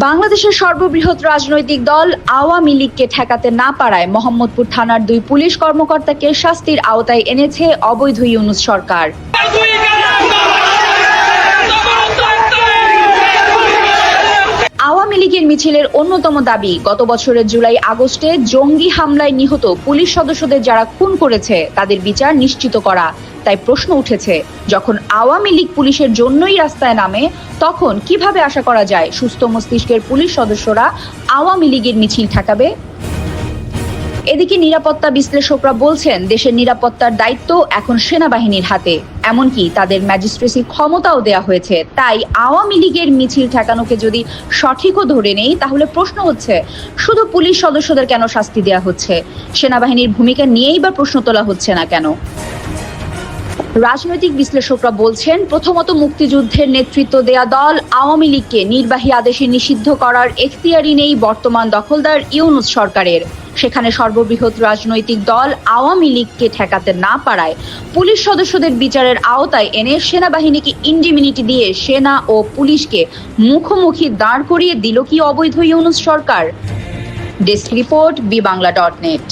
বাংলাদেশের সর্ববৃহৎ রাজনৈতিক দল আওয়ামী লীগকে ঠেকাতে না পারায় মোহাম্মদপুর থানার 2 পুলিশ কর্মকর্তাকে শাস্তির আওতায় এনেছে অবৈধ ইউনূস সরকার। আওয়ামী লীগের মিছিলের অন্যতম দাবি, গত বছরের জুলাই আগস্টে জঙ্গি হামলায় নিহত পুলিশ সদস্যদের যারা খুন করেছে তাদের বিচার নিশ্চিত করা। তাই প্রশ্ন উঠেছে, যখন আওয়ামী লীগ পুলিশের জন্যই রাস্তায় নামে, তখন কিভাবে আশা করা যায় সুস্থ মস্তিষ্কের পুলিশ সদস্যরা আওয়ামী লীগের মিছিল ঠেকাবে? এদিকে নিরাপত্তা বিশ্লেষকরা বলছেন, দেশের নিরাপত্তার দায়িত্ব এখন সেনাবাহিনীর হাতে, এমনকি তাদের ম্যাজিস্ট্রেসি ক্ষমতাও দেয়া হয়েছে। তাই আওয়ামী লীগের মিছিল ঠেকানোকে যদি সঠিকও ধরে নেই, তাহলে প্রশ্ন হচ্ছে, শুধু পুলিশ সদস্যদের কেন শাস্তি দেয়া হচ্ছে? সেনাবাহিনীর ভূমিকা নিয়েই বা প্রশ্ন তোলা হচ্ছে না কেন? রাজনৈতিক বিশ্লেষকরা বলছেন, প্রথমত মুক্তিযুদ্ধের নেতৃত্ব দেয়া দল আওয়ামী লীগকে নির্বাহী আদেশে নিষিদ্ধ করার এখতিয়ারই নেই বর্তমান দখলদার ইউনূস সরকারের। সেখানে সর্ববৃহৎ রাজনৈতিক দল আওয়ামী লীগকে ঠেকাতে না পারায় পুলিশ সদস্যদের বিচারের আওতায় এনে সেনাবাহিনীকে ইন্ডিমিনিটি দিয়ে সেনা ও পুলিশকে মুখোমুখি দাঁড় করিয়ে দিল কি অবৈধ ইউনূস সরকার? Desk report, বিবাংলা.net।